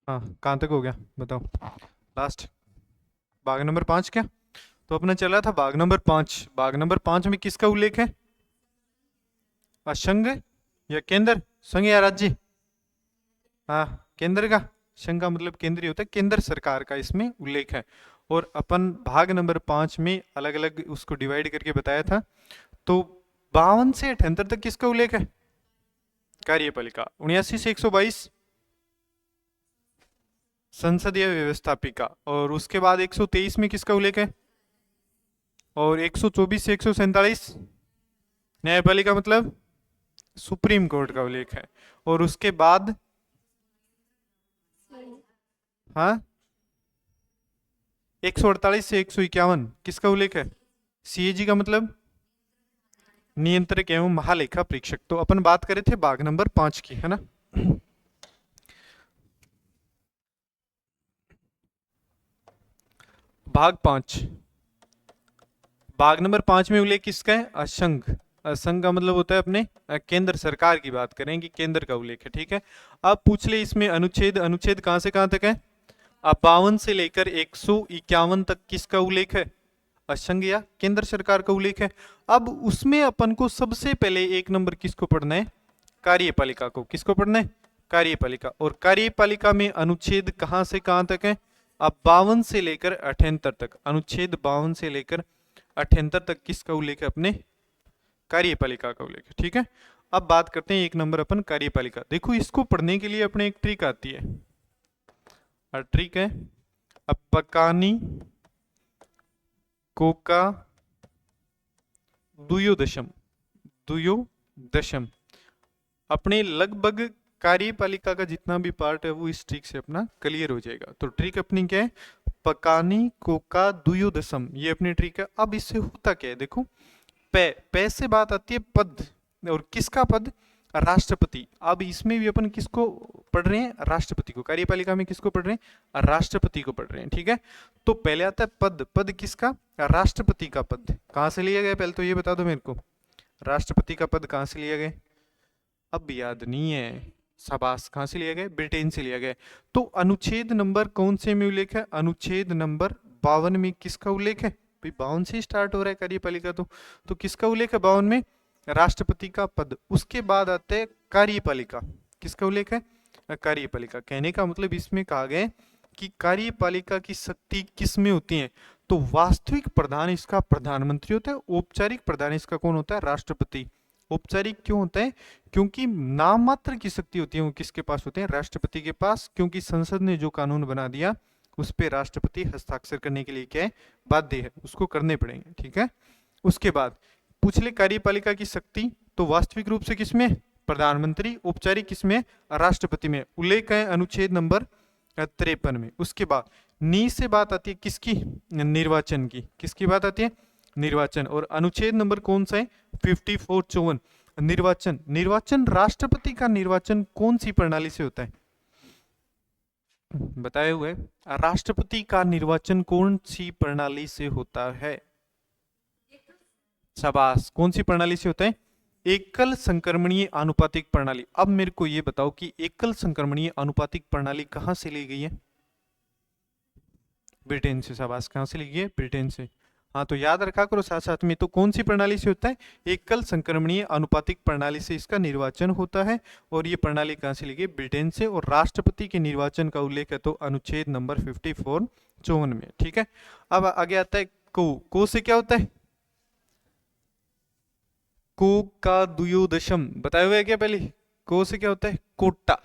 हाँ, कहाँ तक हो गया बताओ? लास्ट भाग नंबर 5 क्या? तो अपना चला था भाग नंबर 5। भाग नंबर 5 में किसका उल्लेख है? असंघ या केंद्र? संघ या राज्य? हाँ, केंद्र का। संघ का मतलब केंद्रीय होता है, केंद्र सरकार का इसमें उल्लेख है। और अपन भाग नंबर 5 में अलग अलग उसको डिवाइड करके बताया था। तो 52 से 78 तक किसका उल्लेख है? कार्यपालिका। 79 से 122 संसदीय व्यवस्थापिका। और उसके बाद 123 में किसका उल्लेख है? और 124 से 147 न्यायपालिका मतलब सुप्रीम कोर्ट का उल्लेख है। और उसके बाद हाँ 148 से 151 किसका उल्लेख है? सीएजी का मतलब नियंत्रक एवं महालेखा परीक्षक। तो अपन बात करे थे भाग नंबर 5 की, है ना? भाग 5, भाग नंबर 5 में उल्लेख किसका है? असंघ। असंघ का मतलब होता है अपने केंद्र सरकार की बात करेंगे, केंद्र का उल्लेख है, ठीक है। अब पूछ ले इसमें अनुच्छेद, अनुच्छेद कहां से कहां तक है? अब 52 से लेकर 151 तक किसका उल्लेख है? असंघ या केंद्र सरकार का उल्लेख है। अब उसमें अपन को सबसे पहले एक नंबर किसको पढ़ना है? कार्यपालिका को। किसको पढ़ना है? कार्यपालिका। और कार्यपालिका में अनुच्छेद कहां से कहां तक है? अब 52 से लेकर 78 तक, अनुच्छेद 52 से लेकर 78 तक किसका उल्लेख है? अपने कार्यपालिका का उल्लेख है, ठीक है। अब बात करते हैं एक नंबर अपन कार्यपालिका। देखो इसको पढ़ने के लिए अपने एक ट्रिक आती है, और ट्रिक है अपकानी कोका दुयोदशम। दुयोदशम अपने लगभग कार्यपालिका का जितना भी पार्ट है वो इस ट्रिक से अपना क्लियर हो जाएगा। तो ट्रिक अपनी क्या है? पकानी कोका दुयोदशम, ये अपनी ट्रिक है। अब इससे होता क्या है देखो, पे से बात आती है पद, और किसका पद? राष्ट्रपति। अब इसमें भी अपन किसको पढ़ रहे हैं? राष्ट्रपति को। कार्यपालिका में किसको पढ़ रहे हैं? राष्ट्रपति को पढ़ रहे हैं, ठीक है। तो पहले आता है पद। पद किसका? राष्ट्रपति का पद। कहां से लिया गया पहले तो ये बता दो मेरे को, राष्ट्रपति का पद कहां से लिया गया? अब याद नहीं है, शाबाश। कहां से लिया गया? ब्रिटेन से लिया गया। तो अनुच्छेद नंबर कौन से में उल्लेख है? अनुच्छेद नंबर 52 में किसका उल्लेख है? भाई 52 से स्टार्ट हो रहा है कार्यपालिका। तो किसका उल्लेख है 52 में? राष्ट्रपति का पद। उसके बाद आते हैं कार्यपालिका। किसका उल्लेख है? कार्यपालिका। कहने का मतलब इसमें कहा गया कि कार्यपालिका की शक्ति किस में होती है? तो वास्तविक प्रधान इसका प्रधानमंत्री होता है, औपचारिक प्रधान इसका कौन होता है? राष्ट्रपति। औपचारिक क्यों होता है? क्योंकि नाम मात्र की शक्ति होती है वो किसके पास होते हैं? राष्ट्रपति के पास। क्योंकि संसद ने जो कानून बना दिया उस पर राष्ट्रपति हस्ताक्षर करने के लिए क्या है? बाध्य है, उसको करने पड़ेंगे, ठीक है। उसके बाद पूछ ले कार्यपालिका की शक्ति, तो वास्तविक रूप से किसमें? प्रधानमंत्री। औपचारिक किसमें? राष्ट्रपति में। उल्लेख है अनुच्छेद नंबर 53 में। उसके बाद नी से बात आती है किसकी? निर्वाचन की। किसकी बात आती है? निर्वाचन। और अनुच्छेद नंबर कौन सा है? 54 निर्वाचन। निर्वाचन राष्ट्रपति का निर्वाचन कौन सी प्रणाली से होता है? बताए हुए राष्ट्रपति का निर्वाचन कौन सी प्रणाली से होता है? शाबाश। कौन सी प्रणाली से होता है? एकल संक्रमणीय आनुपातिक प्रणाली। अब मेरे को ये बताओ कि एकल संक्रमणीय आनुपातिक प्रणाली कहां से ली गई है? ब्रिटेन से। शाबाश। कहां से ली गई है? ब्रिटेन से। हाँ, तो याद रखा करो साथ साथ में। तो कौन सी प्रणाली से होता है? एकल संक्रमणीय आनुपातिक प्रणाली से इसका निर्वाचन होता है। और ये प्रणाली कहां से ली गई? ब्रिटेन से। और राष्ट्रपति के निर्वाचन का उल्लेख है तो अनुच्छेद नंबर 54 में, ठीक है। अब आगे आता है को से क्या होता है? को का दुयोदशम बताए हुए है क्या पहले? को से क्या होता है? कोटा।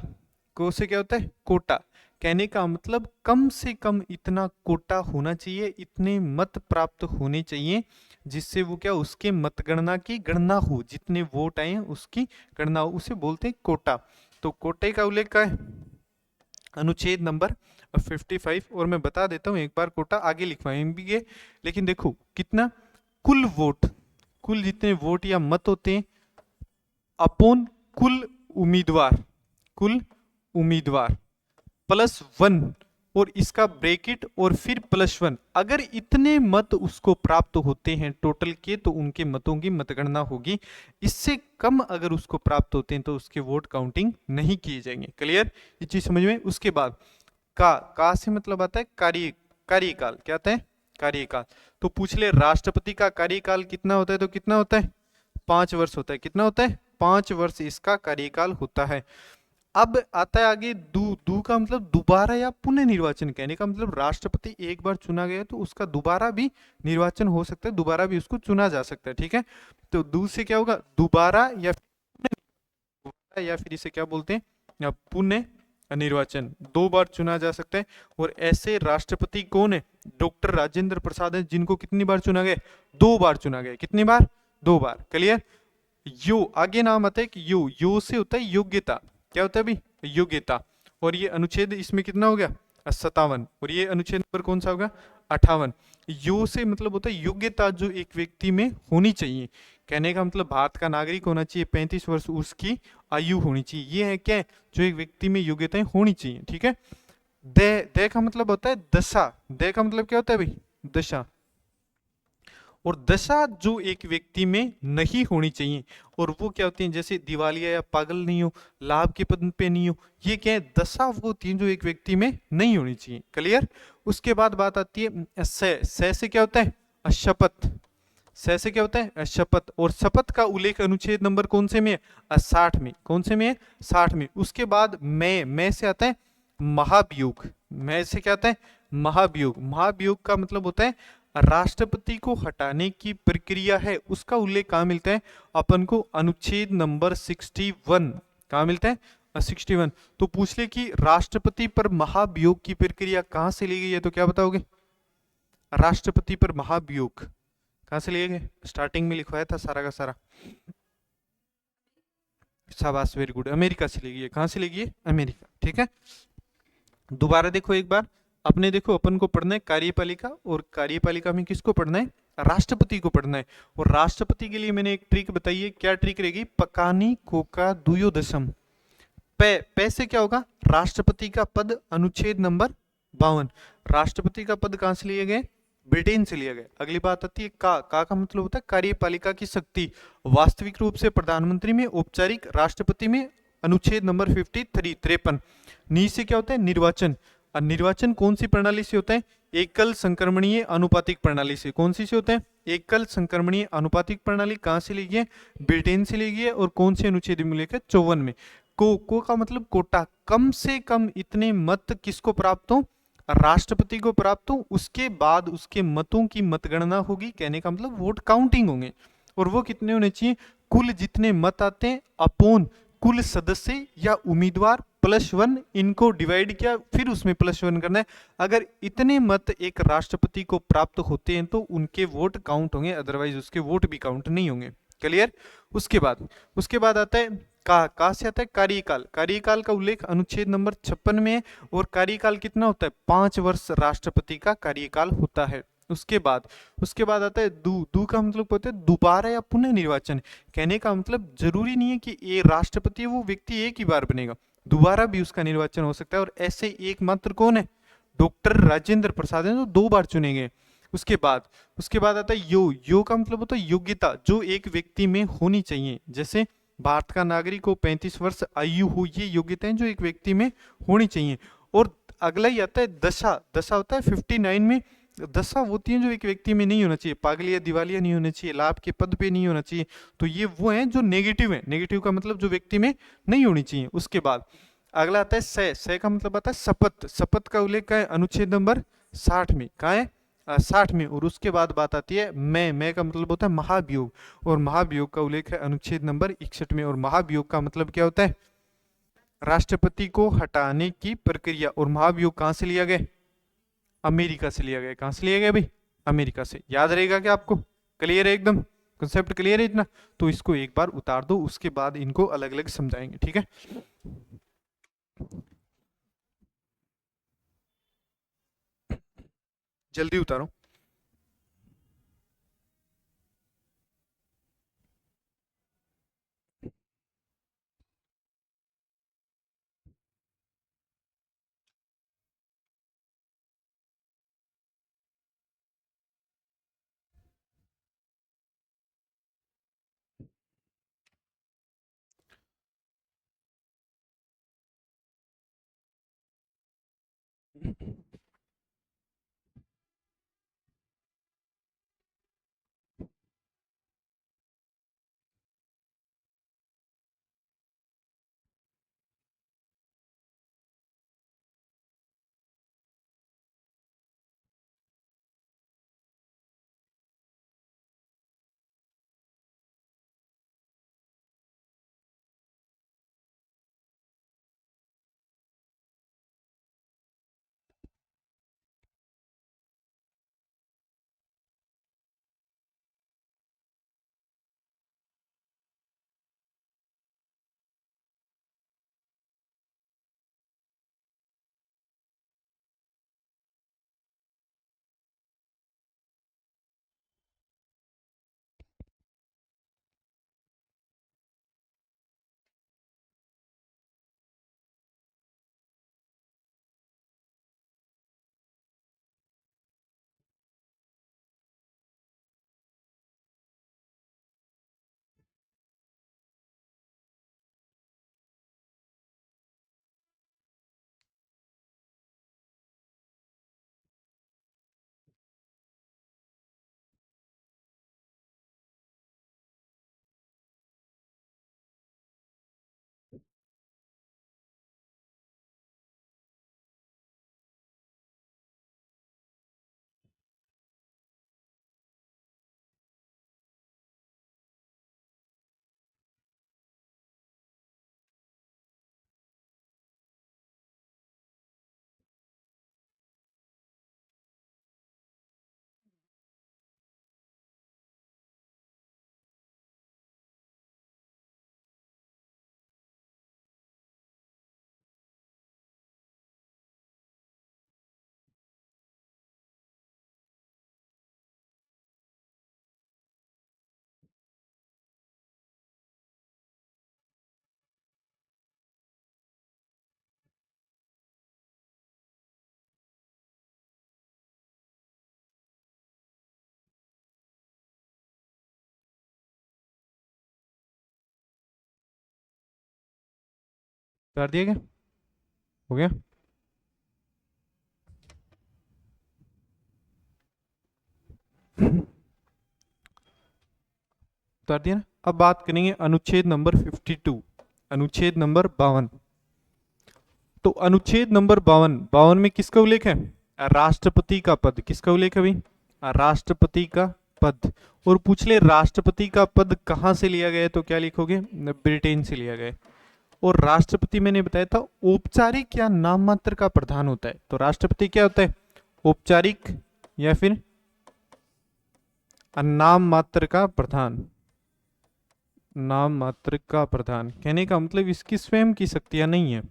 को से क्या होता है? कोटा। कहने का मतलब कम से कम इतना कोटा होना चाहिए, इतने मत प्राप्त होने चाहिए जिससे वो क्या, उसके मतगणना की गणना हो, जितने वोट आए उसकी गणना हो, उसे बोलते हैं कोटा। तो कोटे का उल्लेख क्या है? अनुच्छेद नंबर 55। और मैं बता देता हूं एक बार, कोटा आगे लिखवाएंगे, लेकिन देखो कितना कुल वोट, कुल जितने वोट या मत होते हैं अपोन कुल उम्मीदवार, कुल उम्मीदवार +1, और इसका ब्रैकेट और फिर +1। अगर इतने मत उसको प्राप्त होते हैं टोटल के तो उनके मतों की मतगणना होगी। इससे कम अगर उसको प्राप्त होते हैं तो उसके वोट काउंटिंग नहीं किए जाएंगे। क्लियर? ये चीज समझ में? उसके बाद का से मतलब आता है कार्यकाल, क्या आता है, कार्यकाल। तो पूछ ले राष्ट्रपति का कार्यकाल कितना होता है, तो कितना होता है, 5 वर्ष होता है। कितना होता है, 5 वर्ष इसका कार्यकाल होता है। अब आता है आगे दू दू का मतलब दोबारा या पुनः निर्वाचन, कहने का मतलब राष्ट्रपति एक बार चुना गया तो उसका दोबारा भी निर्वाचन हो सकता है, दोबारा भी उसको चुना जा सकता है, ठीक है। तो दू से क्या होगा, दोबारा या फिर इसे क्या बोलते हैं, पुनः निर्वाचन, 2 बार चुना जा सकता है। और ऐसे राष्ट्रपति कौन है, डॉक्टर राजेंद्र प्रसाद है, जिनको कितनी बार चुना गया, 2 बार चुना गया। कितनी बार, 2 बार। क्लियर। यो आगे नाम आता है कि यो से होता है योग्यता, क्या होता है अभी, योग्यता। और ये अनुच्छेद इसमें कितना हो गया, 57। और ये अनुच्छेद नंबर कौन सा होगा, 58। यो से मतलब होता है योग्यता जो एक व्यक्ति में होनी चाहिए, कहने का मतलब भारत का नागरिक होना चाहिए, 35 वर्ष उसकी आयु होनी चाहिए, ये है क्या, जो एक व्यक्ति में योग्यताएं होनी चाहिए, ठीक है। दे का मतलब होता है दशा, दे का मतलब क्या होता है भाई, दशा। और दशा जो एक व्यक्ति में नहीं होनी चाहिए, और वो क्या होती है, जैसे दिवालिया या पागल नहीं हो, लाभ के पद पे नहीं हो, ये क्या है, दशा वो होती है जो एक व्यक्ति में नहीं होनी चाहिए। क्लियर। उसके बाद बात आती है से क्या होता है, शपथ। से क्या होता है, शपथ। और शपथ का उल्लेख अनुच्छेद नंबर कौन से में है, 60 में। कौन से में है, 60 में। उसके बाद मैं से आता है महाभियोग। मैं से क्या आता है, महाभियोग। महाभियोग का मतलब होता है राष्ट्रपति को हटाने की प्रक्रिया है, उसका उल्लेख कहाँ मिलता है अपन को, अनुच्छेद नंबर 61। कहाँ मिलता है, 61। तो पूछ ले कि राष्ट्रपति पर महाभियोग की प्रक्रिया कहाँ से ली गई है, तो क्या बताओगे, राष्ट्रपति पर महाभियोग कहाँ से लिए गए, स्टार्टिंग में लिखवाया था सारा का सारा। शाबाश, वेरी गुड, अमेरिका से ली गई है। कहाँ से ली गई है, अमेरिका, ठीक है। दोबारा देखो एक बार, अपने देखो अपन को पढ़ना है कार्यपालिका, और कार्यपालिका में किसको पढ़ना है, राष्ट्रपति को पढ़ना है। और राष्ट्रपति के लिए मैंने एक ट्रिक बताई है, क्या ट्रिक रहेगी, पकानी कोका दुयोदशम। पे से क्या होगा, राष्ट्रपति का पद, अनुच्छेद नंबर 52। राष्ट्रपति का पद कहां से लिए गए, ब्रिटेन से लिया गया। अगली बात आती है का मतलब होता है कार्यपालिका की शक्ति, वास्तविक रूप से प्रधानमंत्री में, औपचारिक राष्ट्रपति में, अनुच्छेद नंबर 53 नी से क्या होता है, निर्वाचन। और निर्वाचन कौन सी प्रणाली से होता है, एकल संक्रमणीय अनुपातिक प्रणाली से। कौन सी से होता है, एकल संक्रमणीय अनुपातिक प्रणाली। कहां से ली गई है, ब्रिटेन से ली गई है। और कौन से अनुच्छेद में लेकर, 54 में। को का मतलब कोटा, कम से कम इतने मत किसको प्राप्त हो, राष्ट्रपति को प्राप्त हो, उसके बाद उसके मतों की मतगणना होगी, कहने का मतलब वोट काउंटिंग होंगे। और वो कितने होने चाहिए, कुल जितने मत आते हैं अपोन कुल सदस्य या उम्मीदवार +1, इनको डिवाइड किया, फिर उसमें +1 करना है। अगर इतने मत एक राष्ट्रपति को प्राप्त होते हैं तो उनके वोट काउंट होंगे, अदरवाइज उसके वोट भी काउंट नहीं होंगे। क्लियर। उसके बाद आता है का से आता है कार्यकाल। कार्यकाल का उल्लेख अनुच्छेद नंबर 56 में है। और कार्यकाल कितना होता है, 5 वर्ष राष्ट्रपति का कार्यकाल होता है। उसके बाद आता है दू का मतलब होता है दोबारा या पुनः निर्वाचन। कहने का मतलब जरूरी नहीं है कि ये राष्ट्रपति वो व्यक्ति एक ही बार बनेगा, दोबारा भी उसका निर्वाचन हो सकता है। और ऐसे एकमात्र कौन है, डॉक्टर राजेंद्र प्रसाद है, जो 2 बार चुने गए। उसके बाद आता है यो का मतलब होता है योग्यता, जो एक व्यक्ति में होनी चाहिए। जैसे भारत का नागरिक हो, 35 वर्ष आयु हो, ये योग्यताएं जो एक व्यक्ति में होनी चाहिए। और अगला ही आता है दशा। दशा होता है 59 में। दशा होती है जो एक व्यक्ति में नहीं होना चाहिए, पागलिया दिवालिया नहीं होना चाहिए, लाभ के पद पे नहीं होना चाहिए। तो ये वो है जो नेगेटिव है। नेगेटिव का मतलब जो व्यक्ति में नहीं होनी चाहिए। उसके बाद अगला आता है से का मतलब आता है शपथ। शपथ का उल्लेख है अनुच्छेद नंबर 60 में। कहा है, 60 में। और उसके बाद बात आती है मैं का मतलब होता है महाभियोग। और महाभियोग का उल्लेख है अनुच्छेद नंबर 61 में। और महाभियोग का मतलब क्या होता है, राष्ट्रपति को हटाने की प्रक्रिया। और महाभियोग कहां से लिया गया, अमेरिका से लिया गया। कहां से लिया गया भाई, अमेरिका से। याद रहेगा क्या आपको, क्लियर है एकदम, कंसेप्ट क्लियर है इतना। तो इसको एक बार उतार दो, उसके बाद इनको अलग अलग समझाएंगे, ठीक है। जल्दी उतारो। कर दिया क्या? हो गया? कर दिया ना? अब बात करेंगे अनुच्छेद नंबर 52, अनुच्छेद नंबर 52। तो अनुच्छेद नंबर 52, 52 में किसका उल्लेख है? राष्ट्रपति का पद। किसका उल्लेख है भाई? राष्ट्रपति का पद। और पूछ ले राष्ट्रपति का पद कहां से लिया गया है, तो क्या लिखोगे? ब्रिटेन से लिया गया है। और राष्ट्रपति मैंने बताया था औपचारिक या नाम मात्र का प्रधान होता है। तो राष्ट्रपति क्या होता है? औपचारिक या फिर नाम मात्र का प्रधान। नाम मात्र का प्रधान कहने का मतलब इसकी स्वयं की शक्तियां नहीं है।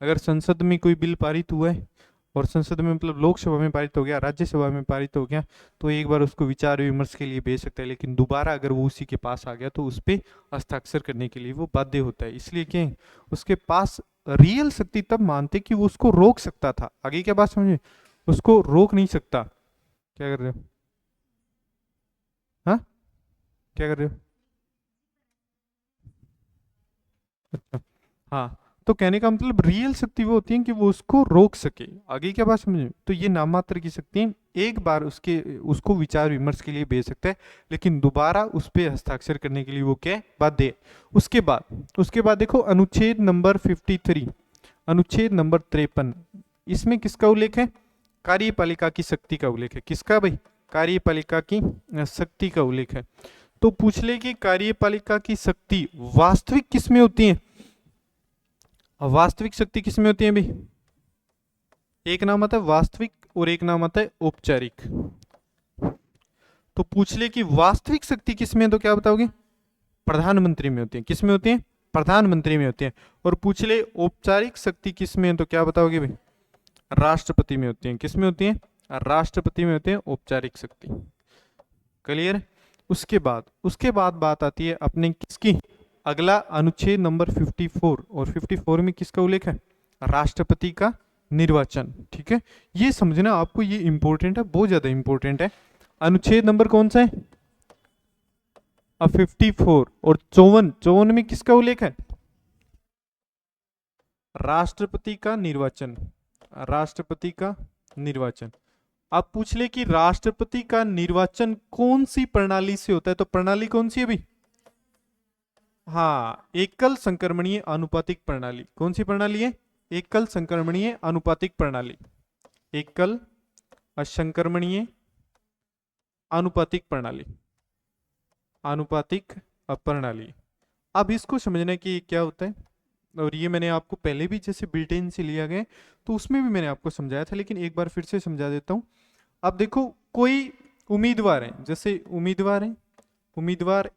अगर संसद में कोई बिल पारित हुआ है और संसद में मतलब लोकसभा में पारित हो गया, राज्यसभा में पारित हो गया, तो एक बार उसको विचार विमर्श के लिए भेज सकता है, लेकिन दोबारा अगर वो उसी के पास आ गया तो उस पर हस्ताक्षर करने के लिए वो बाध्य होता है। इसलिए क्या उसके पास रियल शक्ति तब मानते कि वो उसको रोक सकता था। आगे क्या बात समझे? उसको रोक नहीं सकता। क्या कर रहे हो? हाँ, क्या कर रहे हो? अच्छा, हाँ। तो कहने का मतलब रियल शक्ति वो होती है कि वो उसको रोक सके। आगे क्या बात समझे? तो ये नाम मात्र की शक्ति है। एक बार उसको विचार विमर्श के लिए भेज सकता है, लेकिन दोबारा उस पर हस्ताक्षर करने के लिए वो क्या है? बाध्य है। उसके बाद देखो अनुच्छेद नंबर 53, अनुच्छेद नंबर 53, इसमें किसका उल्लेख है? कार्यपालिका की शक्ति का उल्लेख है। किसका भाई? कार्यपालिका की शक्ति का उल्लेख है। तो पूछ ले कि कार्यपालिका की शक्ति वास्तविक किसमें होती है? वास्तविक शक्ति किसमें होती है भाई? एक नाम आता है वास्तविक और एक नाम आता है औपचारिक। तो पूछ ले कि वास्तविक शक्ति किसमें है, तो क्या बताओगे? प्रधानमंत्री में होती है। किसमें होती है? प्रधानमंत्री में होती है। और पूछ ले औपचारिक शक्ति किसमें है, तो क्या बताओगे भाई? राष्ट्रपति में होती है। किसमें होती है? राष्ट्रपति में होती है औपचारिक शक्ति। क्लियर? उसके बाद बात आती है अपने किसकी? अगला अनुच्छेद नंबर 54, और 54 में किसका उल्लेख है? राष्ट्रपति का निर्वाचन। ठीक है, ये समझना आपको, ये इंपॉर्टेंट है, बहुत ज्यादा इंपॉर्टेंट है। अनुच्छेद नंबर कौन सा है? अब 54 और 54, 54 में किसका उल्लेख है? राष्ट्रपति का निर्वाचन। राष्ट्रपति का निर्वाचन। आप पूछ ले कि राष्ट्रपति का निर्वाचन कौन सी प्रणाली से होता है, तो प्रणाली कौन सी है भाई? हाँ, एकल संक्रमणीय आनुपातिक प्रणाली। कौन सी प्रणाली है? एकल संक्रमणीय आनुपातिक प्रणाली। एकल असंक्रमणीय आनुपातिक प्रणाली, आनुपातिक प्रणाली। अब इसको समझने की क्या होता है, और ये मैंने आपको पहले भी जैसे ब्रिटेन से लिया गया तो उसमें भी मैंने आपको समझाया था, लेकिन एक बार फिर से समझा देता हूं। अब देखो, कोई उम्मीदवार है, जैसे उम्मीदवार है, उम्मीदवार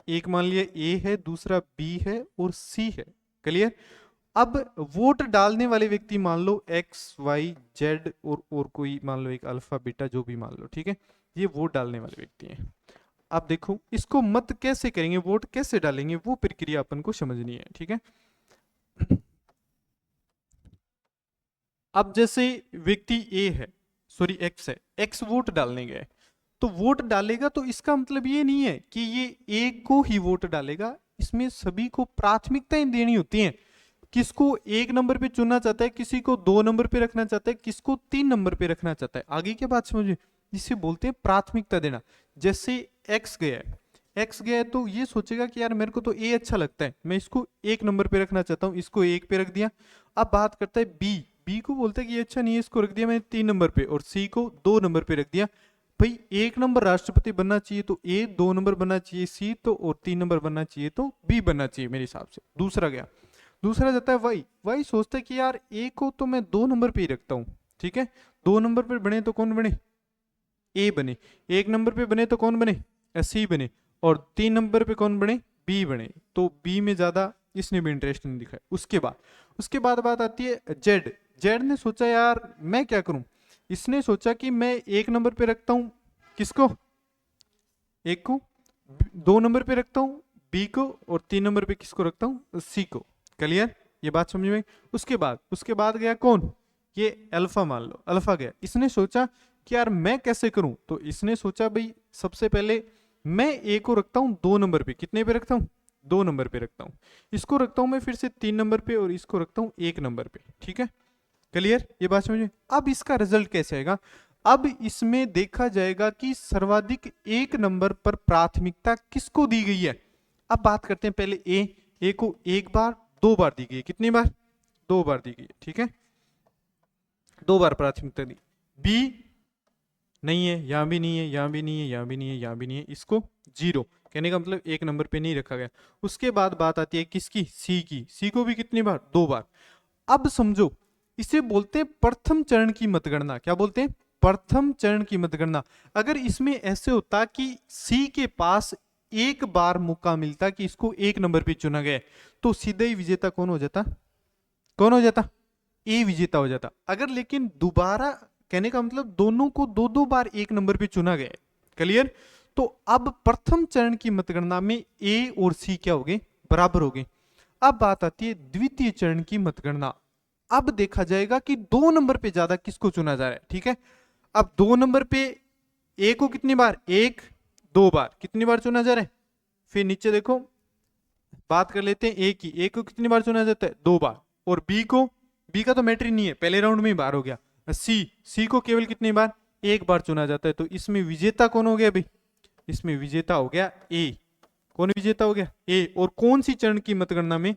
एक मान लिया ए है, दूसरा बी है और सी है। क्लियर? अब वोट डालने वाले व्यक्ति मान लो एक्स वाई जेड और कोई मान लो एक अल्फा बीटा, जो भी मान लो, ठीक है, ये वोट डालने वाले व्यक्ति हैं। अब देखो इसको मत कैसे करेंगे, वोट कैसे डालेंगे, वो प्रक्रिया अपन को समझनी है, ठीक है। अब जैसे व्यक्ति ए है, सॉरी एक्स है, एक्स वोट डालने गए, तो वोट डालेगा, तो इसका मतलब ये नहीं है कि ये ए को ही वोट डालेगा, इसमें सभी को प्राथमिकताएं देनी होती हैं। किसको एक नंबर पे चुनना चाहता है, किसी को 2 नंबर पे रखना चाहता है, किसको 3 नंबर पे रखना चाहता है। आगे क्या बात समझिए, जिसे बोलते हैं प्राथमिकता देना। जैसे एक्स गया है, एक्स गया है तो ये सोचेगा कि यार मेरे को तो ए अच्छा लगता है, मैं इसको 1 नंबर पे रखना चाहता हूँ, इसको 1 पे रख दिया। अब बात करता है बी, बी को बोलता है कि ये अच्छा नहीं है, इसको रख दिया मैंने 3 नंबर पे, और सी को 2 नंबर पे रख दिया। भाई 1 नंबर राष्ट्रपति बनना चाहिए तो ए, 2 नंबर बनना चाहिए सी, तो और 3 नंबर बनना चाहिए तो बी बनना चाहिए मेरे हिसाब से। दूसरा गया, दूसरा जाता है वाई, वाई सोचता है कि यार ए को तो मैं 2 नंबर पे ही रखता हूं, ठीक है, 2 नंबर पे बने तो कौन बने, ए बने, 1 नंबर पे बने तो कौन बने, सी बने, और 3 नंबर पे कौन बने, बी बने, तो बी में ज्यादा इसने भी इंटरेस्ट नहीं दिखाया। उसके बाद बात आती है जेड। जेड ने सोचा यार मैं क्या करूं, इसने सोचा कि मैं 1 नंबर पे रखता हूं किसको, एक को, 2 नंबर पे रखता हूं बी को, और 3 नंबर पे किसको रखता हूं, सी को। क्लियर? ये बात समझ में? उसके बाद गया कौन, ये अल्फा मान लो, अल्फा गया, इसने सोचा कि यार मैं कैसे करूं, तो इसने सोचा भाई सबसे पहले मैं ए को रखता हूं 2 नंबर पे, कितने पे रखता हूं, 2 नंबर पे रखता हूं, इसको रखता हूं मैं फिर से 3 नंबर पे, और इसको रखता हूं 1 नंबर पे, ठीक है। क्लियर? ये बात समझिए। अब इसका रिजल्ट कैसे आएगा, अब इसमें देखा जाएगा कि सर्वाधिक 1 नंबर पर प्राथमिकता किसको दी गई है। अब बात करते हैं पहले ए को 1 बार 2 बार दी गई है, कितनी बार, 2 बार दी गई है, ठीक है, 2 बार प्राथमिकता दी। बी नहीं है, यहां भी नहीं है, यहां भी नहीं है, यहां भी नहीं है, यहां भी नहीं है, इसको 0, कहने का मतलब 1 नंबर पे नहीं रखा गया। उसके बाद बात आती है किसकी, सी की, सी को भी कितनी बार, 2 बार। अब समझो, इसे बोलते हैं प्रथम चरण की मतगणना। क्या बोलते हैं, प्रथम चरण की मतगणना। अगर इसमें ऐसे होता कि सी के पास 1 बार मौका मिलता कि इसको 1 नंबर पे चुना गया, तो सीधे ही विजेता कौन हो जाता, कौन हो जाता, ए विजेता हो जाता। अगर लेकिन दोबारा, कहने का मतलब दोनों को 2-2 बार 1 नंबर पे चुना गया। क्लियर? तो अब प्रथम चरण की मतगणना में ए और सी क्या हो गए, बराबर हो गए। अब बात आती है द्वितीय चरण की मतगणना। अब देखा जाएगा कि 2 नंबर पे ज्यादा किसको चुना जा रहा है, ठीक है। अब 2 नंबर पे ए को कितनी बार, 1 2 बार, कितनी बार चुना जा रहा है। फिर नीचे देखो, बात कर लेते हैं ए को कितनी बार चुना जाता है, 2 बार, और बी का तो मैटर ही नहीं है, पहले राउंड में ही बार हो गया। सी को केवल कितनी बार, 1 बार चुना जाता है। तो इसमें विजेता कौन हो गया भाई, इसमें विजेता हो गया ए। कौन विजेता हो गया, ए। और कौन सी चरण की मतगणना में,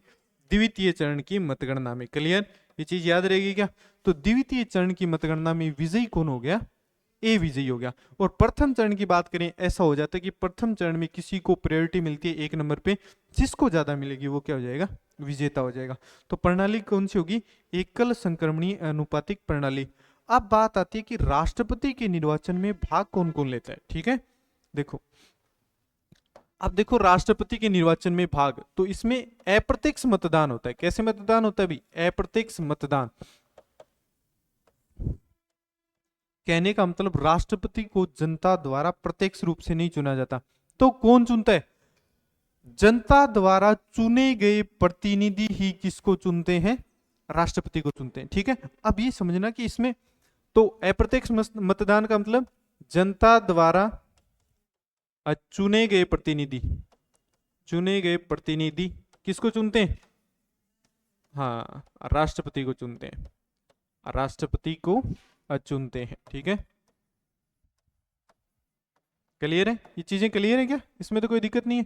द्वितीय चरण की मतगणना में। क्लियर? ये चीज याद रहेगी क्या। तो द्वितीय चरण की मतगणना में विजयी कौन हो गया, ए विजयी हो गया। और प्रथम चरण की बात करें, ऐसा हो जाता है कि प्रथम चरण में किसी को प्रायोरिटी मिलती है 1 नंबर पे, जिसको ज्यादा मिलेगी वो क्या हो जाएगा, विजेता हो जाएगा। तो प्रणाली कौन सी होगी, एकल संक्रमणीय अनुपातिक प्रणाली। अब बात आती है कि राष्ट्रपति के निर्वाचन में भाग कौन कौन लेता है, ठीक है। देखो, अब देखो राष्ट्रपति के निर्वाचन में भाग, तो इसमें अप्रत्यक्ष मतदान होता है। कैसे मतदान होता है भी, अप्रत्यक्ष मतदान। कहने का मतलब राष्ट्रपति को जनता द्वारा प्रत्यक्ष रूप से नहीं चुना जाता, तो कौन चुनता है, जनता द्वारा चुने गए प्रतिनिधि ही किसको चुनते हैं, राष्ट्रपति को चुनते हैं, ठीक है। अब ये समझना कि इसमें तो अप्रत्यक्ष मतदान का मतलब जनता द्वारा चुने गए प्रतिनिधि किसको चुनते हैं, हाँ राष्ट्रपति को चुनते हैं। राष्ट्रपति को चुनते हैं। ठीक है, क्लियर है? ये चीजें क्लियर है क्या? इसमें तो कोई दिक्कत नहीं है।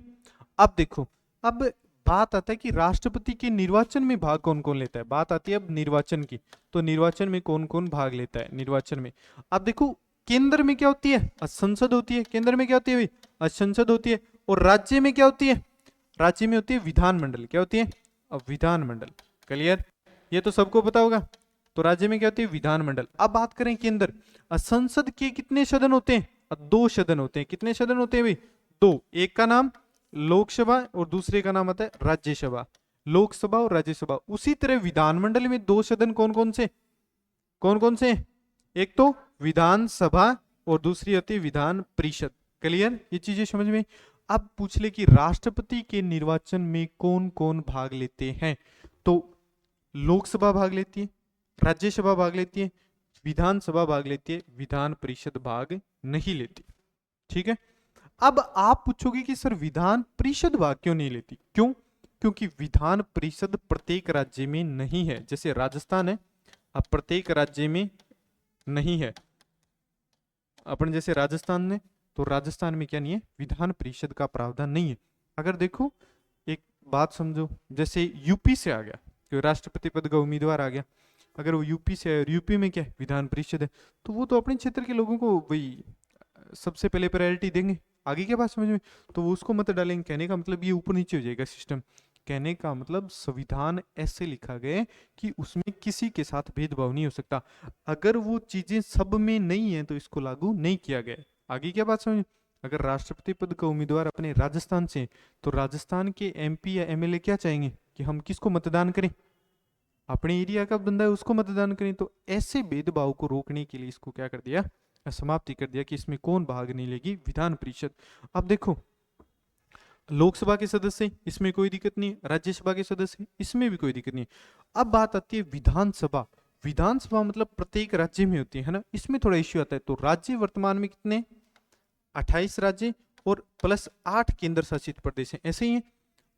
अब देखो, अब बात आता है कि राष्ट्रपति के निर्वाचन में भाग कौन कौन लेता है। बात आती है अब निर्वाचन की, तो निर्वाचन में कौन कौन भाग लेता है निर्वाचन में। अब देखो, केंद्र में क्या होती है? संसद होती है। केंद्र में क्या होती है भाई? संसद होती है। और राज्य में क्या होती है? राज्य में होती है विधानमंडल। क्या होती है? विधानमंडल। क्लियर? ये तो सबको पता होगा। तो राज्य में क्या होती है? विधानमंडल। अब बात करें केंद्र, संसद के कितने सदन होते हैं? दो सदन होते हैं। कितने सदन होते हैं भाई? दो। एक का नाम लोकसभा और दूसरे का नाम आता है राज्यसभा। लोकसभा और राज्यसभा। उसी तरह विधानमंडल में दो सदन कौन कौन से? कौन कौन से? एक तो विधानसभा और दूसरी होती है विधान परिषद। क्लियर? ये चीजें समझ में। अब पूछ ले कि राष्ट्रपति के निर्वाचन में कौन कौन भाग लेते हैं, तो लोकसभा भाग लेती है, राज्यसभा भाग लेती है, विधानसभा भाग लेती है, विधान परिषद भाग नहीं लेती। ठीक है, अब आप पूछोगे कि सर विधान परिषद भाग क्यों नहीं लेती? क्यों? क्योंकि विधान परिषद प्रत्येक राज्य में नहीं है। जैसे राजस्थान है, अब प्रत्येक राज्य में नहीं है। अपन जैसे राजस्थान ने, तो राजस्थान में क्या नहीं है? विधान परिषद का प्रावधान नहीं है। अगर देखो, एक बात समझो, जैसे यूपी से आ गया, कोई राष्ट्रपति पद का उम्मीदवार आ गया, अगर वो यूपी से है और यूपी में क्या है? विधान परिषद है, तो वो तो अपने क्षेत्र के लोगों को वही सबसे पहले प्रायोरिटी देंगे। आगे क्या बात समझ में? तो वो उसको मत डालेंगे। कहने का मतलब ये ऊपर नीचे हो जाएगा सिस्टम। कहने का मतलब संविधान ऐसे लिखा गया है कि उसमें किसी के साथ भेदभाव नहीं हो सकता। अगर वो चीजें सब में नहीं है तो इसको लागू नहीं किया गया है। आगे क्या बात समझ? अगर राष्ट्रपति पद का उम्मीदवार अपने राजस्थान से, तो राजस्थान के एमपी या एमएलए क्या चाहेंगे कि हम किसको मतदान करें? अपने एरिया का बंदा है उसको मतदान करें। तो ऐसे भेदभाव को रोकने के लिए इसको क्या कर दिया? समाप्ति कर दिया कि इसमें कौन भाग नहीं लेगी? विधान परिषद। अब देखो, लोकसभा के सदस्य इसमें कोई दिक्कत नहीं, राज्यसभा के सदस्य इसमें भी कोई दिक्कत नहीं। अब बात आती है विधानसभा। विधानसभा मतलब प्रत्येक राज्य में होती है ना, इसमें थोड़ा इश्यू आता है। तो राज्य वर्तमान में कितने? 28 राज्य और प्लस 8 केंद्र शासित प्रदेश हैं, ऐसे ही है।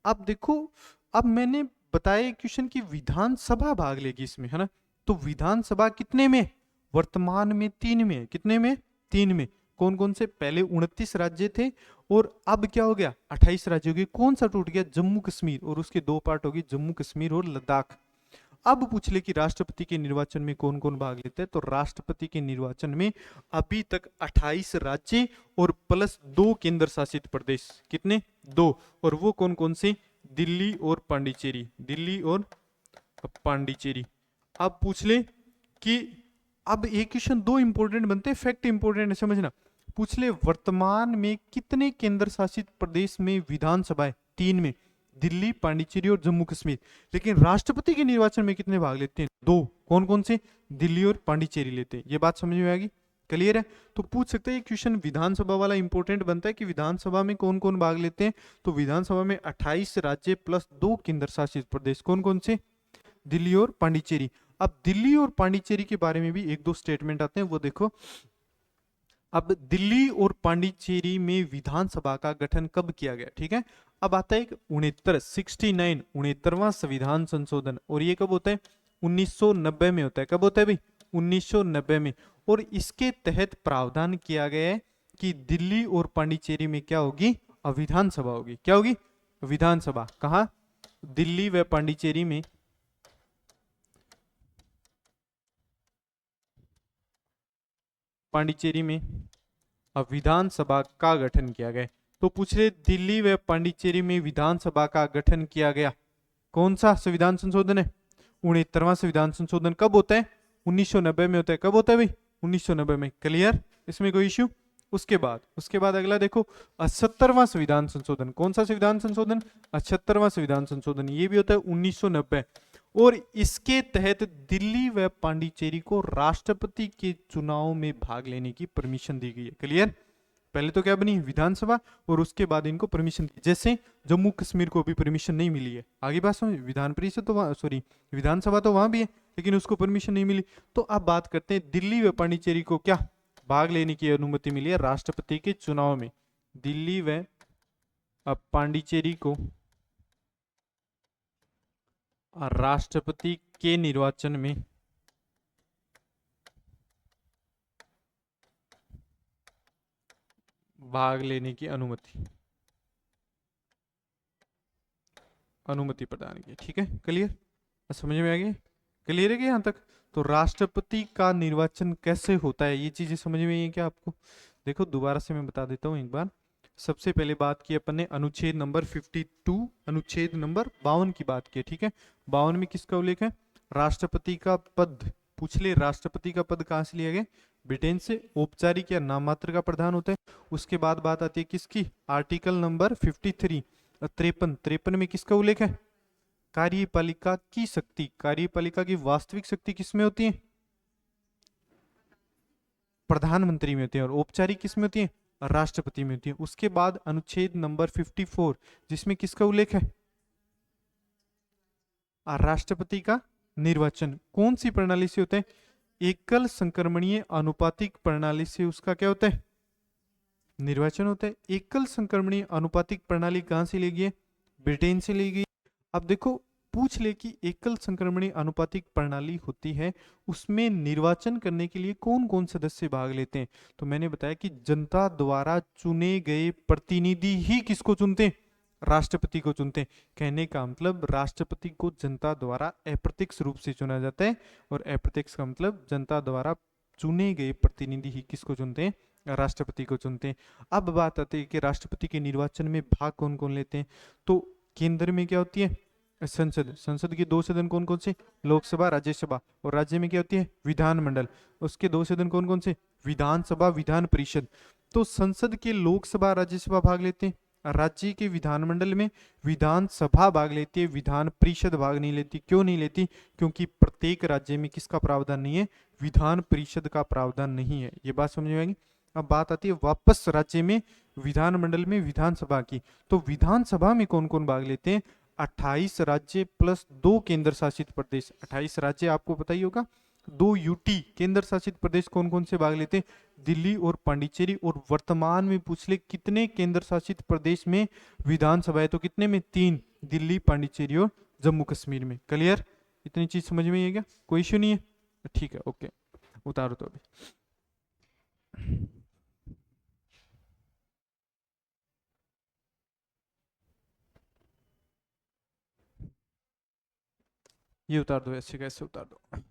अब देखो, अब मैंने बताया क्वेश्चन की विधानसभा भाग लेगी इसमें, है ना। तो विधानसभा कितने में? वर्तमान में 3 में। कितने में? 3 में। कौन कौन से? पहले 29 राज्य थे और अब क्या हो गया? 28 राज्य हो गए। कौन सा टूट गया? जम्मू कश्मीर, और उसके दो पार्ट हो गए, जम्मू कश्मीर और लद्दाख। अब पूछ ले कि राष्ट्रपति के निर्वाचन में कौन कौन भाग लेते हैं, तो राष्ट्रपति के निर्वाचन में अभी तक 28 राज्य और प्लस 2 केंद्र शासित प्रदेश। कितने? 2। और वो कौन कौन से? दिल्ली और पांडिचेरी। दिल्ली और पांडिचेरी। अब पूछ ले कि, अब एक क्वेश्चन दो इंपॉर्टेंट बनते हैं, फैक्ट इंपॉर्टेंट है, समझना। पूछ ले वर्तमान में कितने केंद्र शासित प्रदेश में विधानसभा है? 3 में, दिल्ली, पांडिचेरी और जम्मू कश्मीर। लेकिन राष्ट्रपति के निर्वाचन में कितने भाग लेते हैं? 2। कौन कौन से? दिल्ली और पांडिचेरी लेते हैं। ये बात समझ में आएगी? क्लियर है? तो पूछ सकते हैं, क्वेश्चन विधानसभा वाला इंपॉर्टेंट बनता है कि विधानसभा में कौन कौन भाग लेते हैं। तो विधानसभा में 28 राज्य प्लस 2 केंद्र शासित प्रदेश। कौन कौन से? दिल्ली और पांडिचेरी। अब दिल्ली और पांडिचेरी के बारे में भी एक दो स्टेटमेंट आते हैं, वो देखो। अब दिल्ली और पांडिचेरी में विधानसभा का गठन कब किया गया? ठीक है, अब आता है 69वां संविधान संशोधन, और ये कब होता है? 1990 में होता है। कब होता है भाई? 1990 में। और इसके तहत प्रावधान किया गया है कि दिल्ली और पांडिचेरी में क्या होगी? विधानसभा होगी। क्या होगी? विधानसभा। कहा? दिल्ली व पांडिचेरी में पांडिचेरी में विधानसभा का गठन किया गया। तो पूछ रहे, दिल्ली व पांडिचेरी में विधानसभा का गठन किया गया। कौन सा संविधान संशोधन है? 69वां संविधान संशोधन। कब होता है? 1990 में होता है। कब होता है भाई? 1990 में। क्लियर? इसमें कोई इश्यू? उसके बाद अगला देखो, 78वां संविधान संशोधन। कौन सा संविधान संशोधन? 78वां संविधान संशोधन। ये भी होता है 1990। और इसके तहत दिल्ली व पांडिचेरी को राष्ट्रपति के चुनाव में भाग लेने की परमिशन दी गई है। क्लियर? पहले तो क्या बनी? विधानसभा, और उसके बाद इनको परमिशन दी। जैसे जम्मू कश्मीर को भी परमिशन नहीं मिली है। आगे बात समझ? विधान परिषद तो वहां, सॉरी, विधानसभा तो वहां भी है, लेकिन उसको परमिशन नहीं मिली। तो अब बात करते हैं, दिल्ली व पांडिचेरी को क्या भाग लेने की अनुमति मिली है? राष्ट्रपति के चुनाव में। दिल्ली व पांडिचेरी को राष्ट्रपति के निर्वाचन में भाग लेने की अनुमति, अनुमति प्रदान की। ठीक है, क्लियर, समझ में आ गई? क्लियर है कि यहाँ तक? तो राष्ट्रपति का निर्वाचन कैसे होता है, ये चीजें समझ में आई है क्या आपको? देखो दोबारा से मैं बता देता हूँ एक बार। सबसे पहले बात की अपन ने अनुच्छेद नंबर 52, अनुच्छेद नंबर 52 की बात की। ठीक है, 52 में किसका उल्लेख है? राष्ट्रपति का पद। पूछ ले, राष्ट्रपति का पद कहाँ से लिया गया? ब्रिटेन से। औपचारिक या नाममात्र का प्रधान होता है। उसके बाद बात आती है किसकी? आर्टिकल नंबर 53, 53, 53 में किसका उल्लेख है? कार्यपालिका की शक्ति। कार्यपालिका की वास्तविक शक्ति किसमें होती है? प्रधानमंत्री में होती है। और औपचारिक किसमें होती है? राष्ट्रपति में होती है। उसके बाद अनुच्छेद नंबर 54, जिसमें किसका उल्लेख है? राष्ट्रपति का निर्वाचन कौन सी प्रणाली से होता है? एकल संक्रमणीय अनुपातिक प्रणाली से उसका क्या होता है? निर्वाचन होता है। एकल संक्रमणीय अनुपातिक प्रणाली कहां से ली गई है? ब्रिटेन से ली गई। अब देखो, पूछ ले कि एकल संक्रमणीय अनुपातिक प्रणाली होती है, उसमें निर्वाचन करने के लिए कौन कौन सदस्य भाग लेते हैं? तो मैंने बताया कि जनता द्वारा चुने गए प्रतिनिधि ही किसको चुनते हैं? राष्ट्रपति को चुनते हैं। कहने का मतलब राष्ट्रपति को जनता द्वारा अप्रत्यक्ष रूप से चुना जाता है, और अप्रत्यक्ष का मतलब जनता द्वारा चुने गए प्रतिनिधि ही किसको चुनते हैं? राष्ट्रपति को चुनते हैं। अब बात आती है कि राष्ट्रपति के निर्वाचन में भाग कौन कौन लेते हैं। तो केंद्र में क्या होती है? संसद। संसद के दो सदन कौन कौन से? लोकसभा, राज्यसभा। और राज्य में क्या होती है? विधानमंडल। उसके दो सदन कौन कौन से? विधानसभा, विधान परिषद। तो संसद के लोकसभा, राज्यसभा भाग लेते हैं। राज्य के विधानमंडल में विधानसभा भाग लेती है, विधान परिषद भाग नहीं लेती। क्यों नहीं लेती? क्योंकि प्रत्येक राज्य में किसका प्रावधान नहीं है? विधान परिषद का प्रावधान नहीं है। ये बात समझ में आएगी? अब बात आती है वापस राज्य में, विधानमंडल में विधानसभा की। तो विधानसभा में कौन कौन भाग लेते हैं? 28 राज्य प्लस 2 केंद्र शासित प्रदेश। 28 राज्य आपको पता ही होगा। 2 यूटी केंद्र शासित प्रदेश कौन कौन से भाग लेते हैं? दिल्ली और पांडिचेरी। और वर्तमान में पूछ ले कितने केंद्र शासित प्रदेश में विधानसभा है? तो कितने में? 3, दिल्ली, पांडिचेरी और जम्मू कश्मीर में। क्लियर? इतनी चीज समझ में आई है क्या? कोई इश्यू नहीं है? ठीक है, ओके, उतारो तो अभी। ये उतार दो, ऐसे कैसे उतार दो।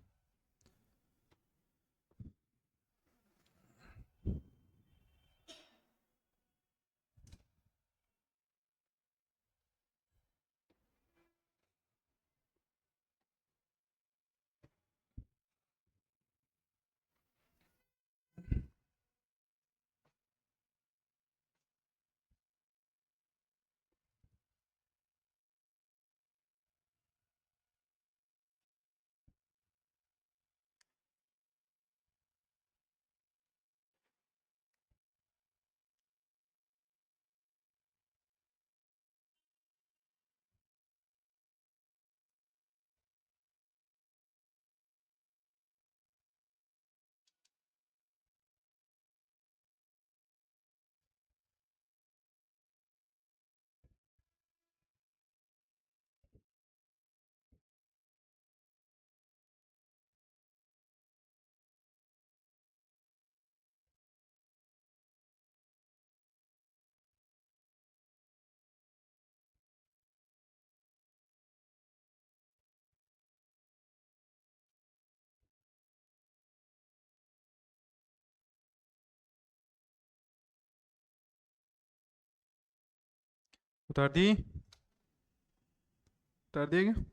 उतार दी? उतार दिया क्या?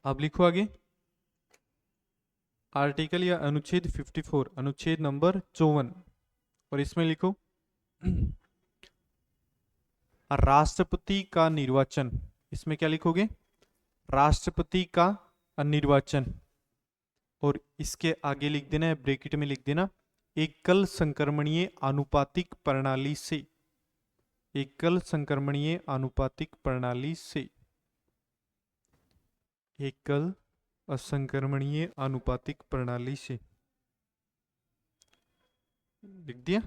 अब लिखो आगे। आर्टिकल या अनुच्छेद 54, अनुच्छेद नंबर 54, और इसमें लिखो राष्ट्रपति का निर्वाचन। इसमें क्या लिखोगे? राष्ट्रपति का निर्वाचन। और इसके आगे लिख देना है, ब्रैकेट में लिख देना, एकल संक्रमणीय आनुपातिक प्रणाली से। एकल संक्रमणीय आनुपातिक प्रणाली से। एकल असंक्रमणीय आनुपातिक प्रणाली से। लिख दिया?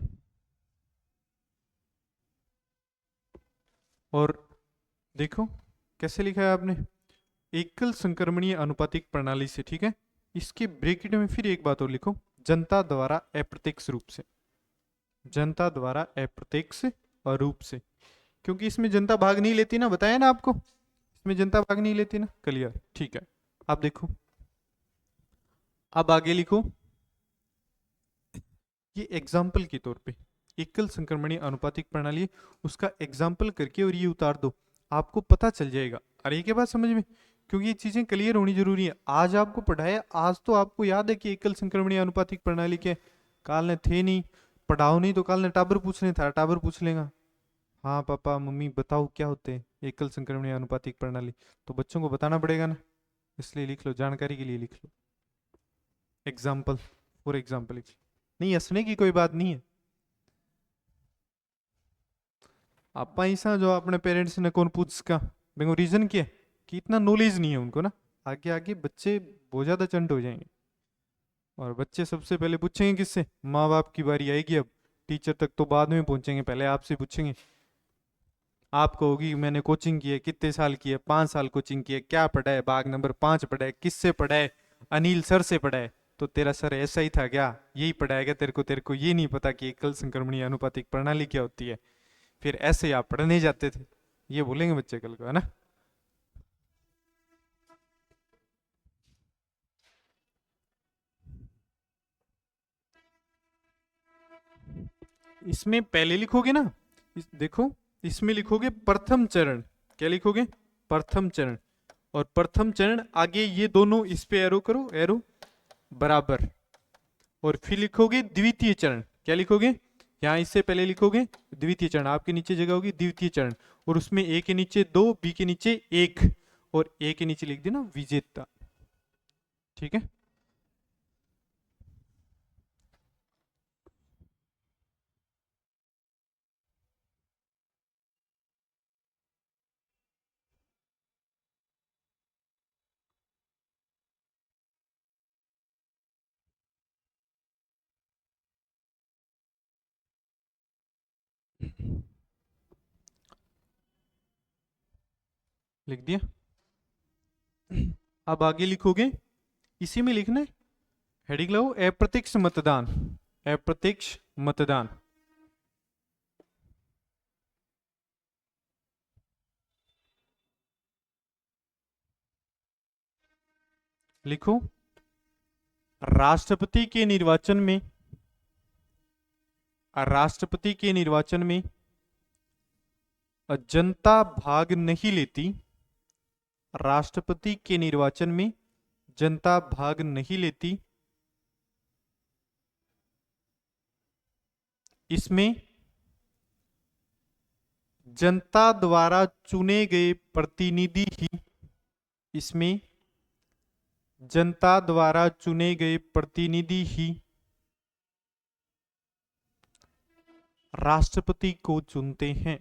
और देखो कैसे लिखा है आपने। एकल संक्रमणीय अनुपातिक प्रणाली से, ठीक है। इसके ब्रैकेट में फिर एक बात और लिखो, जनता द्वारा अप्रत्यक्ष रूप से, जनता द्वारा अप्रत्यक्ष रूप से, क्योंकि इसमें जनता भाग नहीं लेती ना, बताया ना आपको, इसमें जनता भाग नहीं लेती ना, क्लियर, ठीक है। आप देखो, अब आगे लिखो, ये एग्जाम्पल के तौर पे एकल संक्रमणीय अनुपातिक प्रणाली, उसका एग्जाम्पल करके और ये उतार दो, आपको पता चल जाएगा। अरे ये के बात समझ में, क्योंकि ये चीजें क्लियर होनी जरूरी है। आज आपको पढ़ाया, आज तो आपको याद है कि एकल संक्रमणीय अनुपातिक प्रणाली के, काल ने थे नहीं, पढ़ाओ नहीं तो काल ने टाबर पूछने था, टाबर पूछ लेगा, हाँ पापा मम्मी बताओ क्या होते हैं एकल संक्रमणीय अनुपातिक प्रणाली, तो बच्चों को बताना पड़ेगा ना, इसलिए लिख लो, जानकारी के लिए लिख लो, एग्जाम्पल, फॉर एग्जाम्पल लिख लो। नहीं, हंसने की कोई बात नहीं है। आपा ऐसा जो अपने पेरेंट्स ने कौन पूछ का, देखो रीजन क्या है कि इतना नॉलेज नहीं है उनको ना, आगे आगे बच्चे बहुत ज्यादा चंट हो जाएंगे, और बच्चे सबसे पहले पूछेंगे किससे, माँ बाप की बारी आएगी अब, टीचर तक तो बाद में पहुंचेंगे, पहले आपसे पूछेंगे। आप कहोगी मैंने कोचिंग की है, कितने साल की है, 5 साल कोचिंग की है, क्या पढ़ा है, भाग नंबर 5 पढ़ा है, किससे पढ़ा है, अनिल सर से पढ़ा है, तो तेरा सर ऐसा ही था क्या, यही पढ़ाएगा तेरे को ये नहीं पता कि एकल संक्रमणीय अनुपातिक प्रणाली क्या होती है, फिर ऐसे ही आप पढ़ने जाते थे, ये बोलेंगे बच्चे कल को, है ना। इसमें पहले लिखोगे ना, देखो, इसमें लिखोगे प्रथम चरण, क्या लिखोगे, प्रथम चरण, और प्रथम चरण आगे ये दोनों इस पे एरो करो, एरो बराबर, और फिर लिखोगे द्वितीय चरण, क्या लिखोगे, यहाँ इससे पहले लिखोगे द्वितीय चरण, आपके नीचे जगह होगी द्वितीय चरण, और उसमें ए के नीचे 2, बी के नीचे 1, और ए के नीचे लिख देना विजेता, ठीक है। लिख दिया। अब आगे लिखोगे, इसी में लिखना है, हेडिंग लो अप्रत्यक्ष मतदान, अप्रत्यक्ष मतदान, लिखो, राष्ट्रपति के निर्वाचन में, राष्ट्रपति के निर्वाचन में जनता भाग नहीं लेती, राष्ट्रपति के निर्वाचन में जनता भाग नहीं लेती, इसमें जनता द्वारा चुने गए प्रतिनिधि ही, इसमें जनता द्वारा चुने गए प्रतिनिधि ही राष्ट्रपति को चुनते हैं,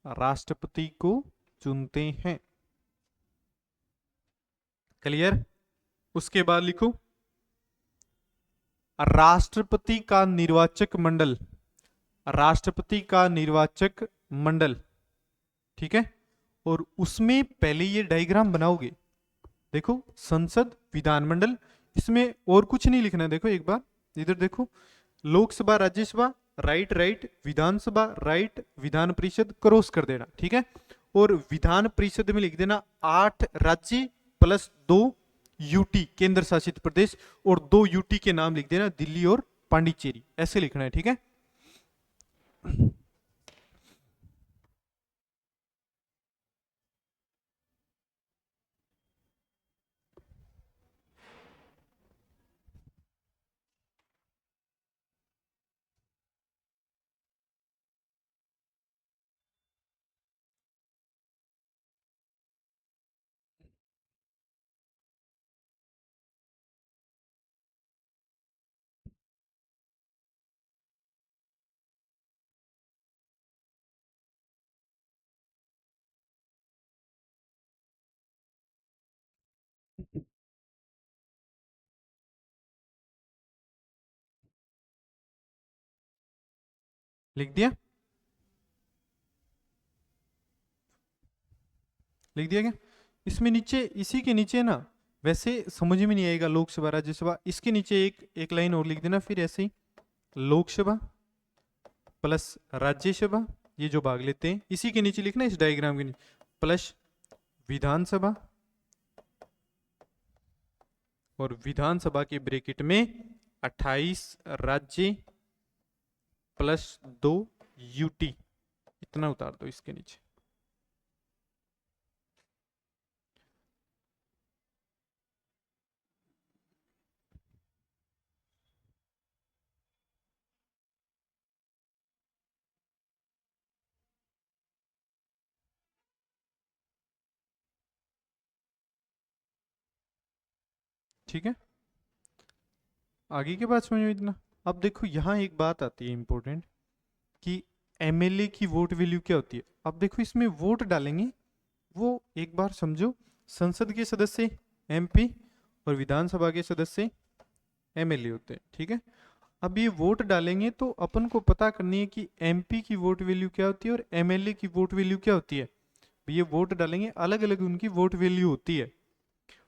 राष्ट्रपति को चुनते हैं, क्लियर। उसके बाद लिखो, राष्ट्रपति का निर्वाचक मंडल, राष्ट्रपति का निर्वाचक मंडल, ठीक है, और उसमें पहले ये डायग्राम बनाओगे, देखो संसद विधानमंडल, इसमें और कुछ नहीं लिखना है, देखो एक बार इधर देखो, लोकसभा राज्यसभा राइट राइट, विधानसभा राइट, विधान परिषद क्रॉस कर देना, ठीक है, और विधान परिषद में लिख देना 8 राज्य प्लस 2 यूटी केंद्र शासित प्रदेश, और 2 यूटी के नाम लिख देना दिल्ली और पांडिचेरी, ऐसे लिखना है, ठीक है। लिख दिया, लिख दिया क्या, इसमें नीचे, इसी के नीचे ना, वैसे समझ में नहीं आएगा लोकसभा राज्यसभा, इसके नीचे एक एक लाइन और लिख देना फिर ऐसे ही, लोकसभा प्लस राज्यसभा, ये जो भाग लेते हैं इसी के नीचे लिखना, इस डायग्राम के नीचे, प्लस विधानसभा, और विधानसभा के ब्रैकेट में 28 राज्य प्लस 2 यूटी, इतना उतार दो इसके नीचे। ठीक है, आगे के बात समझ में इतना। अब देखो यहाँ एक बात आती है इंपॉर्टेंट, कि एमएलए की वोट वैल्यू क्या होती है। अब देखो इसमें वोट डालेंगे, वो एक बार समझो, संसद के सदस्य एमपी और विधानसभा के सदस्य एमएलए होते हैं, ठीक है। अब ये वोट डालेंगे तो अपन को पता करनी है कि एमपी की वोट वैल्यू क्या होती है और एमएलए की वोट वैल्यू क्या होती है। ये वोट डालेंगे, अलग अलग उनकी वोट वैल्यू होती है।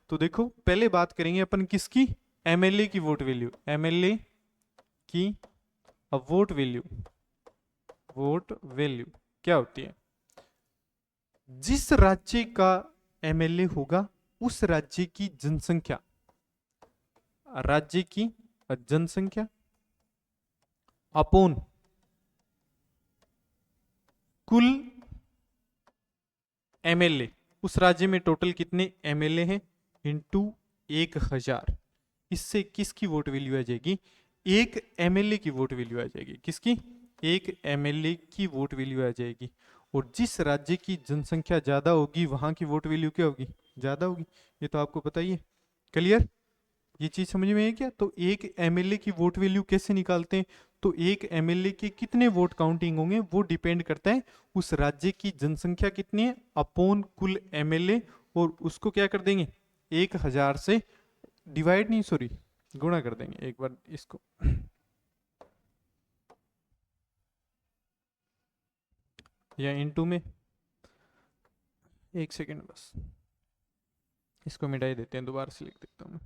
तो देखो पहले बात करेंगे अपन किसकी, एमएलए की वोट वैल्यू, एमएलए की अब वोट वैल्यू, वोट वैल्यू क्या होती है, जिस राज्य का एमएलए होगा उस राज्य की जनसंख्या, राज्य की जनसंख्या अपॉन कुल एमएलए, उस राज्य में टोटल कितने एमएलए हैं, इंटू 1000। इससे किसकी वोट वैल्यू आ जाएगी, एक एमएलए की वोट वैल्यू आ जाएगी। किसकी, एक एमएलए की वोट वैल्यू आ जाएगी। और जिस राज्य की जनसंख्या ज्यादा होगी वहां की वोट वैल्यू क्या होगी, ज्यादा होगी। ये तो आपको पता ही है। क्लियर, ये चीज समझ में आई क्या। तो एक एमएलए की वोट वैल्यू कैसे निकालते हैं, तो एक एमएलए के कितने वोट काउंटिंग होंगे वो डिपेंड करता है उस राज्य की जनसंख्या कितनी है अपॉन कुल एमएलए, और उसको क्या कर देंगे 1000 से डिवाइड नहीं, सॉरी गुणा कर देंगे। एक बार इसको या इनटू में, एक सेकेंड बस, इसको मिटाई देते हैं, दोबारा से लिख देता हूं।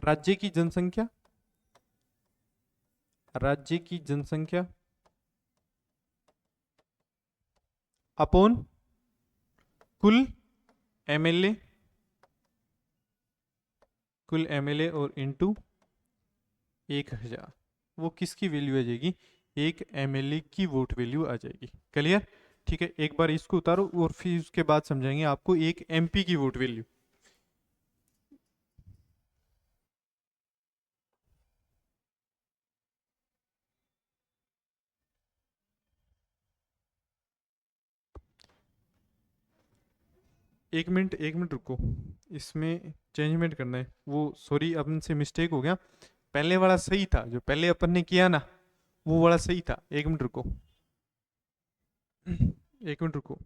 राज्य की जनसंख्या, राज्य की जनसंख्या अपॉन कुल एमएलए, कुल एमएलए और इनटू 1000, वो किसकी वैल्यू आ जाएगी, एक एमएलए की वोट वैल्यू आ जाएगी। क्लियर, ठीक है। एक बार इसको उतारो और फिर उसके बाद समझाएंगे आपको एक एमपी की वोट वैल्यू। एक मिनट रुको, इसमें चेंजमेंट करना है। वो सॉरी अपन से मिस्टेक हो गया, पहले वाला सही था, जो पहले अपन ने किया ना वो वाला सही था। एक मिनट रुको, एक मिनट रुको,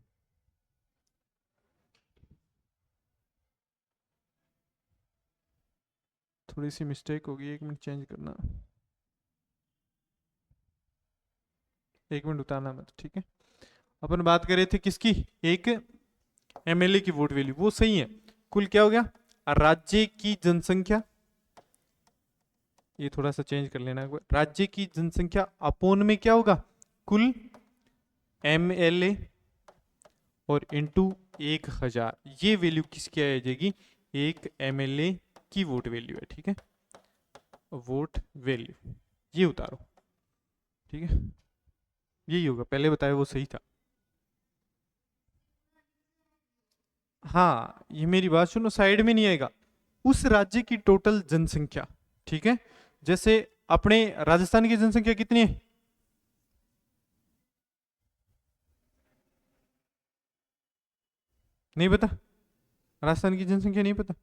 थोड़ी सी मिस्टेक होगी, एक मिनट चेंज करना, एक मिनट उतारना मत, ठीक है। अपन बात कर रहे थे किसकी, एक एमएलए की वोट वैल्यू, वो सही है। कुल क्या हो गया, राज्य की जनसंख्या, ये थोड़ा सा चेंज कर लेना, राज्य की जनसंख्या अपोन में क्या होगा, कुल एमएलए और इनटू 1000, ये वैल्यू किसकी आ जाएगी, एक एमएलए की वोट वैल्यू है, ठीक है। वोट वैल्यू ये उतारो, ठीक है, यही होगा, पहले बताया वो सही था। हाँ ये मेरी बात सुनो, साइड में नहीं आएगा, उस राज्य की टोटल जनसंख्या, ठीक है। जैसे अपने राजस्थान की जनसंख्या कितनी है, नहीं पता, राजस्थान की जनसंख्या नहीं पता,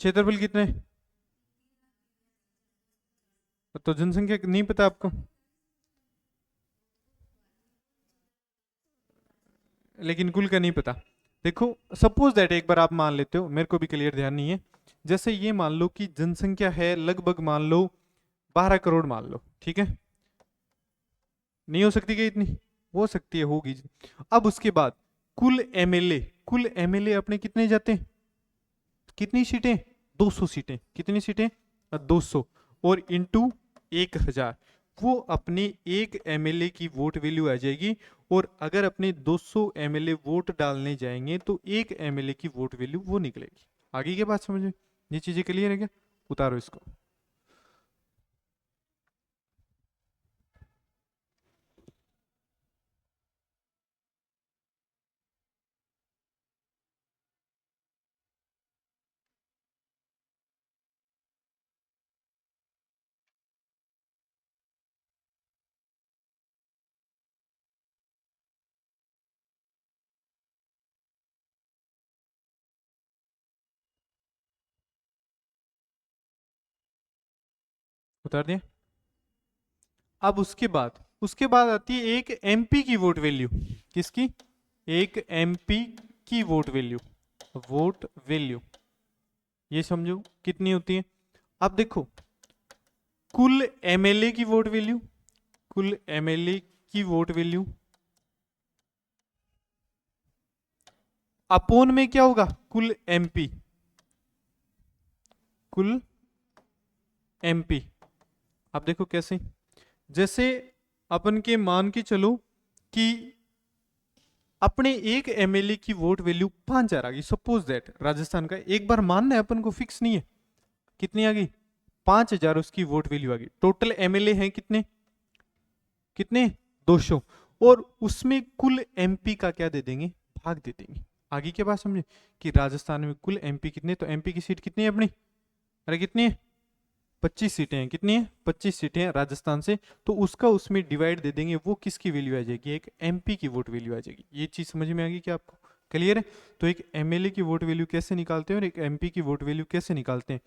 क्षेत्रफल कितना है, तो जनसंख्या नहीं पता आपको, लेकिन कुल का नहीं पता। देखो सपोज दैट, एक बार आप मान लेते हो, मेरे को भी क्लियर ध्यान नहीं है, जैसे ये मान लो कि जनसंख्या है लगभग मान लो 12 करोड़ मान लो, ठीक है। नहीं हो सकती क्या इतनी, हो सकती है, होगी। अब उसके बाद कुल एमएलए अपने कितने जाते हैं, कितनी सीटें, 200 सीटें, कितनी सीटें, 200, और इंटू 1000, वो अपने एक एमएलए की वोट वैल्यू आ जाएगी। और अगर अपने 200 एमएलए वोट डालने जाएंगे तो एक एमएलए की वोट वैल्यू वो निकलेगी। आगे की बात समझ में, ये चीजें क्लियर है क्या? उतारो इसको। उतार दिया। अब उसके बाद आती है एक एमपी की वोट वैल्यू। किसकी? एक एमपी की वोट वैल्यू ये समझो कितनी होती है। अब देखो, कुल एमएलए की वोट वैल्यू, कुल एमएलए की वोट वैल्यू अपोन में क्या होगा, कुल एमपी, कुल एमपी। अब देखो कैसे, जैसे अपन के मान के चलो कि अपने एक एमएलए की वोट वैल्यू 5000 आ गई, सपोज दैट राजस्थान का, एक बार मानना है अपन को, फिक्स नहीं है, कितनी आ गई, 5000 उसकी वोट वैल्यू आ गई। टोटल एमएलए हैं कितने, कितने, 200, और उसमें कुल एमपी का क्या दे देंगे, भाग दे देंगे। आगे क्या बात समझे, कि राजस्थान में कुल एमपी कितने, तो एमपी की सीट कितनी है अपनी, अरे कितनी है, 25 सीटें हैं, कितनी है, 25 सीटें हैं राजस्थान से, तो उसका उसमें डिवाइड दे देंगे, वो किसकी वैल्यू आ जाएगी, एक एमपी की वोट वैल्यू आ जाएगी। ये चीज समझ में आ गई क्या आपको, क्लियर है? तो एक एमएलए की वोट वैल्यू कैसे निकालते हैं और एक एमपी की वोट वैल्यू कैसे निकालते हैं।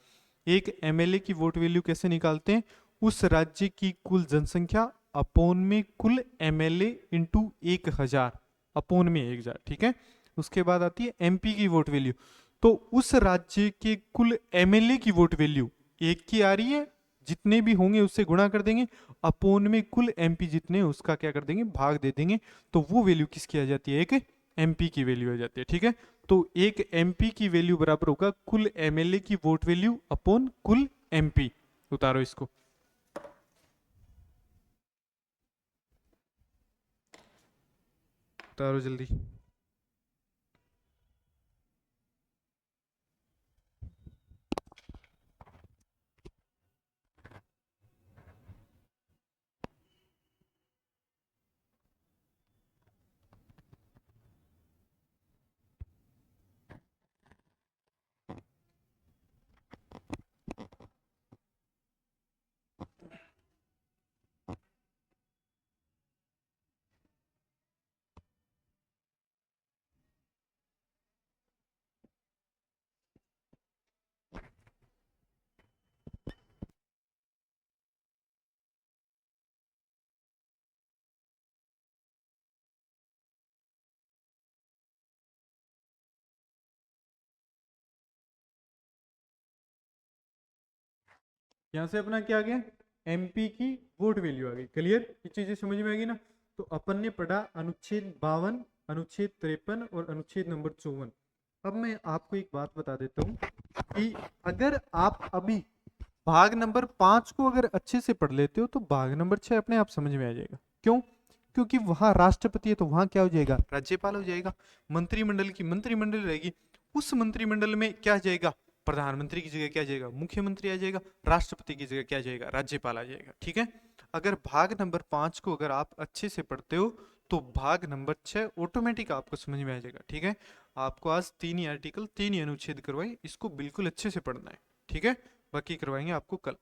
एक एमएलए की वोट वैल्यू कैसे निकालते हैं, उस राज्य की कुल जनसंख्या अपोन में कुल एमएलए इंटू 1000, अपोन में 1000, ठीक है। उसके बाद आती है एमपी की वोट वैल्यू, तो उस राज्य के कुल एमएलए की वोट वैल्यू एक की आ रही है, जितने भी होंगे उससे गुणा कर देंगे, अपोन में कुल एमपी जितने उसका क्या कर देंगे, भाग दे देंगे, तो वो वैल्यू किसकी आ जाती है, एक एमपी की वैल्यू आ जाती है, ठीक है। तो एक एमपी की वैल्यू बराबर होगा कुल एमएलए की वोट वैल्यू अपॉन कुल एमपी। उतारो इसको। उतारो जल्दी। यहां से अपना क्या आ गया, एमपी की वोट वैल्यू आ गई, क्लियर, ये चीजें समझ में आ गई ना। तो अपन ने पढ़ा अनुच्छेद 52, अनुच्छेद 53 और अनुच्छेद नंबर 54। अब मैं आपको एक बात बता देता हूँ कि अगर आप अभी भाग नंबर 5 को अगर अच्छे से पढ़ लेते हो तो भाग नंबर 6 अपने आप समझ में आ जाएगा। क्यों? क्योंकि वहां राष्ट्रपति है तो वहां क्या हो जाएगा, राज्यपाल हो जाएगा। मंत्रिमंडल की मंत्रिमंडल रहेगी, उस मंत्रिमंडल में क्या आ जाएगा, प्रधानमंत्री की जगह क्या आ जाएगा, मुख्यमंत्री आ जाएगा, राष्ट्रपति की जगह क्या आ जाएगा, राज्यपाल आ जाएगा, ठीक है। अगर भाग नंबर 5 को अगर आप अच्छे से पढ़ते हो तो भाग नंबर 6 ऑटोमेटिक आपको समझ में आ जाएगा, ठीक है। आपको आज 3 ही आर्टिकल 3 ही अनुच्छेद करवाए, इसको बिल्कुल अच्छे से पढ़ना है, ठीक है। बाकी करवाएंगे आपको कल।